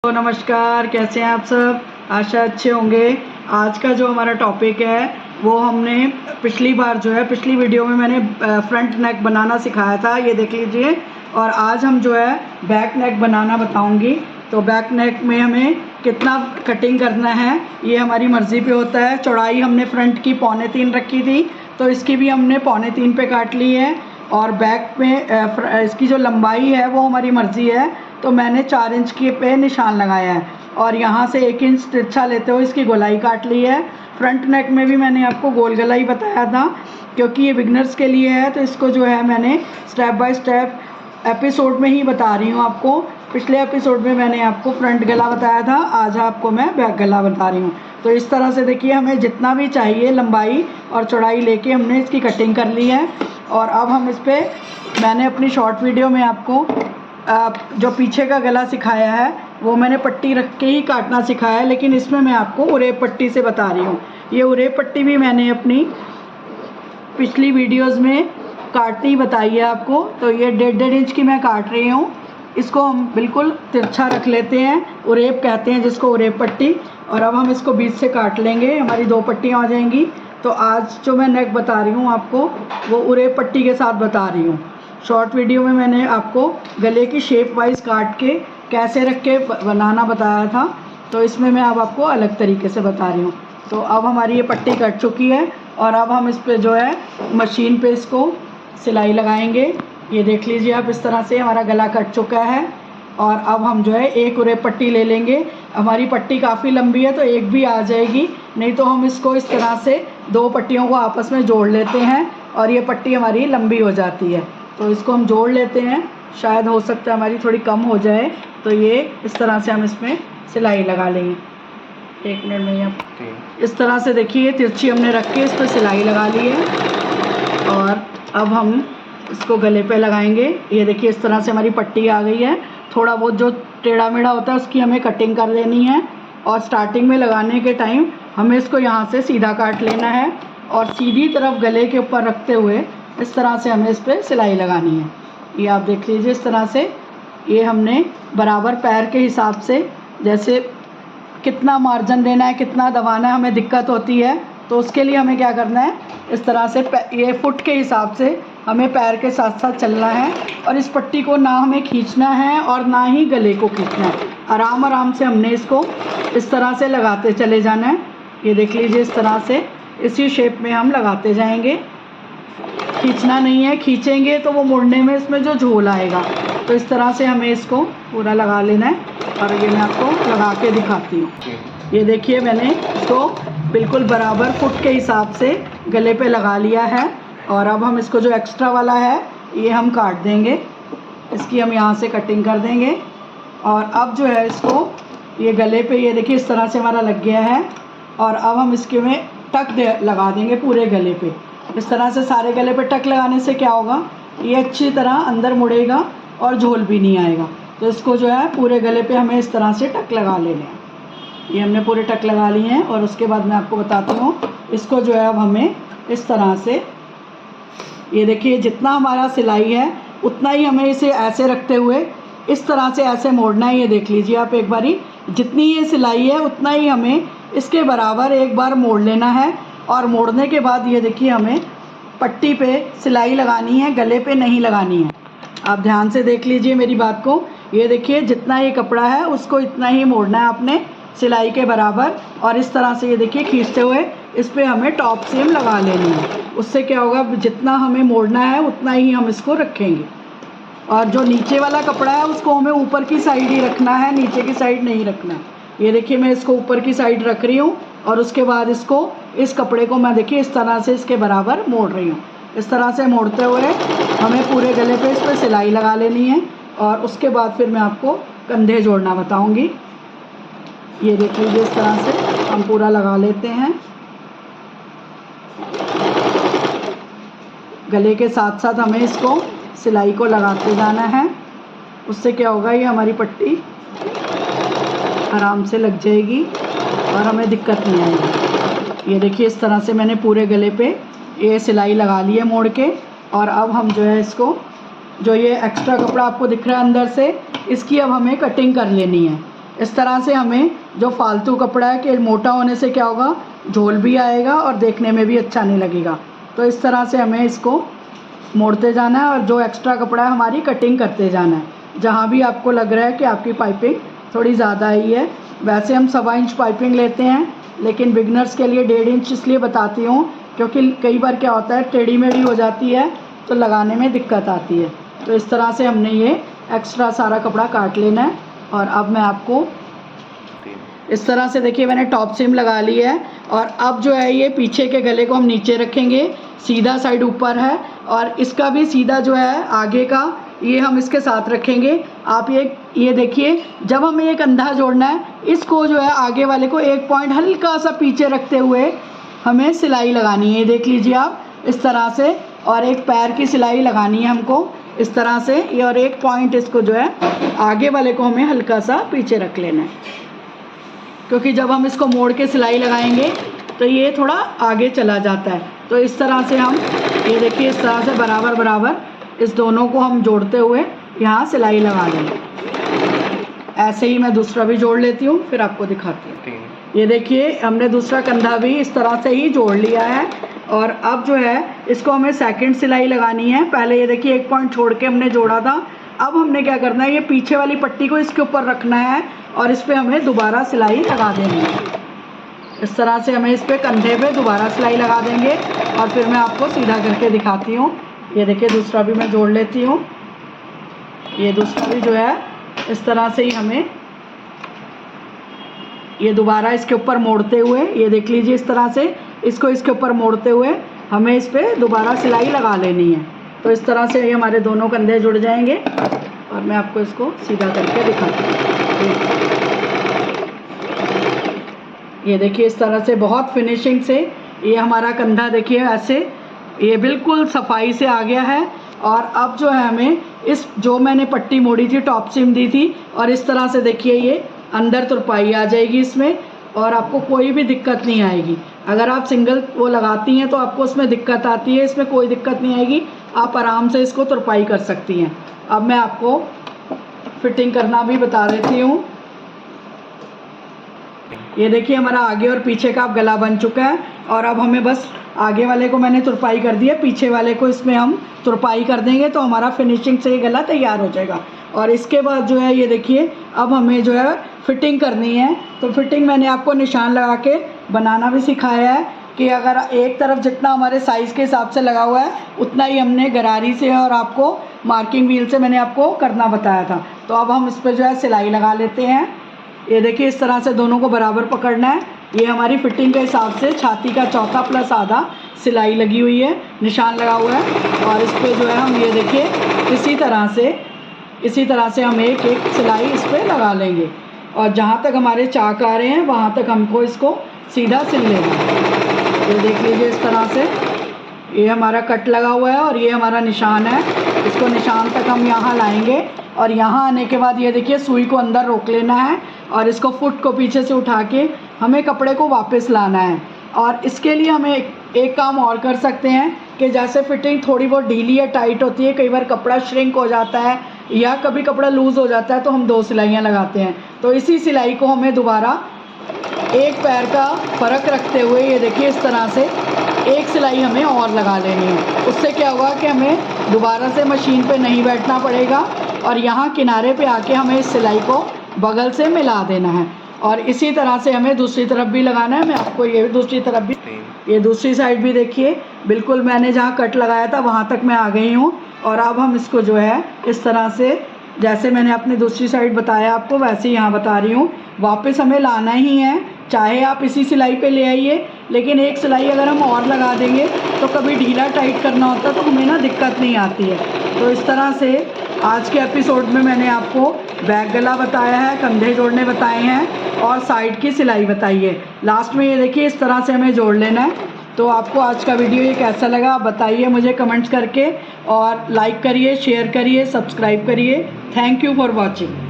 तो नमस्कार, कैसे हैं आप सब। आशा अच्छे होंगे। आज का जो हमारा टॉपिक है वो हमने पिछली वीडियो में मैंने फ्रंट नेक बनाना सिखाया था, ये देख लीजिए। और आज हम जो है बैक नेक बनाना बताऊंगी। तो बैक नेक में हमें कितना कटिंग करना है ये हमारी मर्ज़ी पे होता है। चौड़ाई हमने फ्रंट की 3.25 रखी थी, तो इसकी भी हमने 3.25 पे काट ली है। और बैक में इसकी जो लंबाई है वो हमारी मर्ज़ी है, तो मैंने 4 इंच के पे निशान लगाया है। और यहाँ से 1 इंच तिरछा लेते हुए इसकी गोलाई काट ली है। फ्रंट नेक में भी मैंने आपको गोल गला ही बताया था, क्योंकि ये बिगनर्स के लिए है, तो इसको जो है मैंने स्टेप बाय स्टेप एपिसोड में ही बता रही हूँ आपको। पिछले एपिसोड में मैंने आपको फ्रंट गला बताया था, आज आपको मैं बैक गला बता रही हूँ। तो इस तरह से देखिए, हमें जितना भी चाहिए लंबाई और चौड़ाई लेके हमने इसकी कटिंग कर ली है। और अब हम इस पर, मैंने अपनी शॉर्ट वीडियो में आपको जो पीछे का गला सिखाया है वो मैंने पट्टी रख के ही काटना सिखाया है, लेकिन इसमें मैं आपको उरेब पट्टी से बता रही हूँ। ये उरेब पट्टी भी मैंने अपनी पिछली वीडियोस में काटनी बताई है आपको। तो ये 1.5 इंच की मैं काट रही हूँ। इसको हम बिल्कुल तिरछा रख लेते हैं, उरेब कहते हैं जिसको, उरेब पट्टी। और अब हम इसको बीच से काट लेंगे, हमारी 2 पट्टियाँ आ जाएंगी। तो आज जो मैं नेक बता रही हूँ आपको वो उरेब पट्टी के साथ बता रही हूँ। शॉर्ट वीडियो में मैंने आपको गले की शेप वाइज काट के कैसे रख के बनाना बताया था, तो इसमें मैं अब आपको अलग तरीके से बता रही हूँ। तो अब हमारी ये पट्टी कट चुकी है और अब हम इस पे जो है मशीन पे इसको सिलाई लगाएंगे। ये देख लीजिए आप, इस तरह से हमारा गला कट चुका है। और अब हम जो है एक उरेब पट्टी ले लेंगे। हमारी पट्टी काफ़ी लंबी है तो एक भी आ जाएगी, नहीं तो हम इसको इस तरह से 2 पट्टियों को आपस में जोड़ लेते हैं और ये पट्टी हमारी लंबी हो जाती है। तो इसको हम जोड़ लेते हैं, शायद हो सकता है हमारी थोड़ी कम हो जाए। तो ये इस तरह से हम इसमें सिलाई लगा लेंगे। 1 मिनट में आप इस तरह से देखिए, तिरछी हमने रख के इस पर सिलाई लगा ली है। और अब हम इसको गले पे लगाएंगे। ये देखिए, इस तरह से हमारी पट्टी आ गई है। थोड़ा बहुत जो टेढ़ा मेढ़ा होता है उसकी हमें कटिंग कर लेनी है। और स्टार्टिंग में लगाने के टाइम हमें इसको यहाँ से सीधा काट लेना है और सीधी तरफ गले के ऊपर रखते हुए इस तरह से हमें इस पर सिलाई लगानी है। ये आप देख लीजिए, इस तरह से। ये हमने बराबर पैर के हिसाब से, जैसे कितना मार्जिन देना है, कितना दबाना है, हमें दिक्कत होती है, तो उसके लिए हमें क्या करना है, इस तरह से ये फुट के हिसाब से हमें पैर के साथ साथ चलना है। और इस पट्टी को ना हमें खींचना है और ना ही गले को खींचना है। आराम आराम से हमने इसको इस तरह से लगाते चले जाना है। ये देख लीजिए, इस तरह से इसी शेप में हम लगाते जाएंगे। खींचना नहीं है, खींचेंगे तो वो मुड़ने में इसमें जो झोल आएगा। तो इस तरह से हमें इसको पूरा लगा लेना है। और ये मैं आपको लगा के दिखाती हूँ। ये देखिए, मैंने इसको बिल्कुल बराबर फुट के हिसाब से गले पे लगा लिया है। और अब हम इसको जो एक्स्ट्रा वाला है ये हम काट देंगे, इसकी हम यहाँ से कटिंग कर देंगे। और अब जो है इसको ये गले पे, ये देखिए इस तरह से हमारा लग गया है। और अब हम इसके में टक लगा देंगे पूरे गले पे। इस तरह से सारे गले पे टक लगाने से क्या होगा, ये अच्छी तरह अंदर मुड़ेगा और झोल भी नहीं आएगा। तो इसको जो है पूरे गले पे हमें इस तरह से टक लगा लेने हैं। ये हमने पूरे टक लगा लिए हैं। और उसके बाद मैं आपको बताती हूँ, इसको जो है अब हमें इस तरह से, ये देखिए जितना हमारा सिलाई है उतना ही हमें इसे ऐसे रखते हुए इस तरह से ऐसे मोड़ना है। ये देख लीजिए आप एक बारी, जितनी ये सिलाई है उतना ही हमें इसके बराबर एक बार मोड़ लेना है। और मोड़ने के बाद ये देखिए, हमें पट्टी पे सिलाई लगानी है, गले पे नहीं लगानी है। आप ध्यान से देख लीजिए मेरी बात को। ये देखिए, जितना ये कपड़ा है उसको इतना ही मोड़ना है आपने, सिलाई के बराबर। और इस तरह से ये देखिए, खींचते हुए इस पर हमें टॉप सीम लगा लेनी है। उससे क्या होगा, जितना हमें मोड़ना है उतना ही हम इसको रखेंगे। और जो नीचे वाला कपड़ा है उसको हमें ऊपर की साइड ही रखना है, नीचे की साइड नहीं रखना है। ये देखिए, मैं इसको ऊपर की साइड रख रही हूँ। और उसके बाद इसको, इस कपड़े को मैं देखिए इस तरह से इसके बराबर मोड़ रही हूँ। इस तरह से मोड़ते हुए हमें पूरे गले पे इस पर सिलाई लगा लेनी है। और उसके बाद फिर मैं आपको कंधे जोड़ना बताऊँगी। ये देख लीजिए, इस तरह से हम पूरा लगा लेते हैं। गले के साथ साथ हमें इसको सिलाई को लगाते जाना है। उससे क्या होगा, ये हमारी पट्टी आराम से लग जाएगी और हमें दिक्कत नहीं आएगी। ये देखिए, इस तरह से मैंने पूरे गले पे ये सिलाई लगा ली है मोड़ के। और अब हम जो है इसको, जो ये एक्स्ट्रा कपड़ा आपको दिख रहा है अंदर से, इसकी अब हमें कटिंग कर लेनी है। इस तरह से हमें जो फालतू कपड़ा है कि मोटा होने से क्या होगा, झोल भी आएगा और देखने में भी अच्छा नहीं लगेगा। तो इस तरह से हमें इसको मोड़ते जाना है और जो एक्स्ट्रा कपड़ा है हमारी कटिंग करते जाना है। जहाँ भी आपको लग रहा है कि आपकी पाइपिंग थोड़ी ज़्यादा ही है, वैसे हम 1.25 इंच पाइपिंग लेते हैं, लेकिन बिगनर्स के लिए 1.5 इंच इसलिए बताती हूँ क्योंकि कई बार क्या होता है टेढ़ी मेढ़ी हो जाती है तो लगाने में दिक्कत आती है। तो इस तरह से हमने ये एक्स्ट्रा सारा कपड़ा काट लेना है। और अब मैं आपको इस तरह से देखिए मैंने टॉप सीम लगा ली है और अब जो है ये पीछे के गले को हम नीचे रखेंगे, सीधा साइड ऊपर है और इसका भी सीधा जो है आगे का ये हम इसके साथ रखेंगे। आप ये देखिए जब हमें ये कंधा जोड़ना है इसको जो है आगे वाले को एक पॉइंट हल्का सा पीछे रखते हुए हमें सिलाई लगानी है। ये देख लीजिए आप इस तरह से, और एक पैर की सिलाई लगानी है हमको इस तरह से ये, और एक पॉइंट इसको जो है आगे वाले को हमें हल्का सा पीछे रख लेना है, क्योंकि जब हम इसको मोड़ के सिलाई लगाएंगे तो ये थोड़ा आगे चला जाता है। तो इस तरह से हम ये देखिए इस तरह से बराबर बराबर इस दोनों को हम जोड़ते हुए यहाँ सिलाई लगा देंगे। ऐसे ही मैं दूसरा भी जोड़ लेती हूँ फिर आपको दिखाती हूँ। ये देखिए हमने दूसरा कंधा भी इस तरह से ही जोड़ लिया है और अब जो है इसको हमें सेकंड सिलाई लगानी है। पहले ये देखिए एक पॉइंट छोड़ के हमने जोड़ा था, अब हमने क्या करना है ये पीछे वाली पट्टी को इसके ऊपर रखना है और इस पर हमें दोबारा सिलाई लगा देनी है। इस तरह से हमें इस पर कंधे पे दोबारा सिलाई लगा देंगे और फिर मैं आपको सीधा करके दिखाती हूँ। ये देखिए दूसरा भी मैं जोड़ लेती हूँ। ये दूसरा भी जो है इस तरह से ही हमें ये दोबारा इसके ऊपर मोड़ते हुए, ये देख लीजिए इस तरह से इसको इसके ऊपर मोड़ते हुए हमें इस पर दोबारा सिलाई लगा लेनी है। तो इस तरह से ये हमारे दोनों कंधे जुड़ जाएंगे और मैं आपको इसको सीधा करके दिखाती हूँ। ये देखिए इस तरह से बहुत फिनिशिंग से ये हमारा कंधा देखिए ऐसे ये बिल्कुल सफाई से आ गया है। और अब जो है हमें इस जो मैंने पट्टी मोड़ी थी टॉप सीम दी थी और इस तरह से देखिए ये अंदर तुरपाई आ जाएगी इसमें और आपको कोई भी दिक्कत नहीं आएगी। अगर आप सिंगल वो लगाती हैं तो आपको उसमें दिक्कत आती है, इसमें कोई दिक्कत नहीं आएगी, आप आराम से इसको तुरपाई कर सकती हैं। अब मैं आपको फिटिंग करना भी बता देती हूँ। ये देखिए हमारा आगे और पीछे का अब गला बन चुका है और अब हमें बस आगे वाले को मैंने तुरपाई कर दी है, पीछे वाले को इसमें हम तुरपाई कर देंगे तो हमारा फिनिशिंग से ये गला तैयार हो जाएगा। और इसके बाद जो है ये देखिए अब हमें जो है फिटिंग करनी है। तो फिटिंग मैंने आपको निशान लगा के बनाना भी सिखाया है कि अगर एक तरफ जितना हमारे साइज़ के हिसाब से लगा हुआ है उतना ही हमने गरारी से और आपको मार्किंग व्हील से मैंने आपको करना बताया था। तो अब हम इस पर जो है सिलाई लगा लेते हैं। ये देखिए इस तरह से दोनों को बराबर पकड़ना है। ये हमारी फिटिंग के हिसाब से छाती का चौथा प्लस आधा सिलाई लगी हुई है, निशान लगा हुआ है। और इस पर जो है हम ये देखिए इसी तरह से हम एक एक सिलाई इस पर लगा लेंगे और जहाँ तक हमारे चाक आ रहे हैं वहाँ तक हमको इसको सीधा सिल लेना है। ये देख लीजिए इस तरह से ये हमारा कट लगा हुआ है और ये हमारा निशान है। इसको निशान तक हम यहाँ लाएंगे और यहाँ आने के बाद ये देखिए सुई को अंदर रोक लेना है और इसको फुट को पीछे से उठा के हमें कपड़े को वापस लाना है। और इसके लिए हमें एक काम और कर सकते हैं कि जैसे फिटिंग थोड़ी बहुत ढीली या टाइट होती है, कई बार कपड़ा श्रिंक हो जाता है या कभी कपड़ा लूज़ हो जाता है तो हम 2 सिलाइयाँ लगाते हैं। तो इसी सिलाई को हमें दोबारा एक पैर का फ़र्क रखते हुए ये देखिए इस तरह से एक सिलाई हमें और लगा लेनी है। उससे क्या होगा कि हमें दोबारा से मशीन पे नहीं बैठना पड़ेगा और यहाँ किनारे पे आके हमें इस सिलाई को बगल से मिला देना है। और इसी तरह से हमें दूसरी तरफ भी लगाना है। मैं आपको ये दूसरी तरफ भी, ये दूसरी साइड भी देखिए बिल्कुल मैंने जहाँ कट लगाया था वहाँ तक मैं आ गई हूँ। और अब हम इसको जो है इस तरह से जैसे मैंने अपनी दूसरी साइड बताया आपको वैसे ही यहाँ बता रही हूँ, वापस हमें लाना ही है। चाहे आप इसी सिलाई पे ले आइए, लेकिन एक सिलाई अगर हम और लगा देंगे तो कभी ढीला टाइट करना होता तो हमें ना दिक्कत नहीं आती है। तो इस तरह से आज के एपिसोड में मैंने आपको बैक गला बताया है, कंधे जोड़ने बताए हैं और साइड की सिलाई बताई है। लास्ट में ये देखिए इस तरह से हमें जोड़ लेना है। तो आपको आज का वीडियो ये कैसा लगा आप बताइए मुझे कमेंट्स करके, और लाइक करिए, शेयर करिए, सब्सक्राइब करिए। Thank you for watching.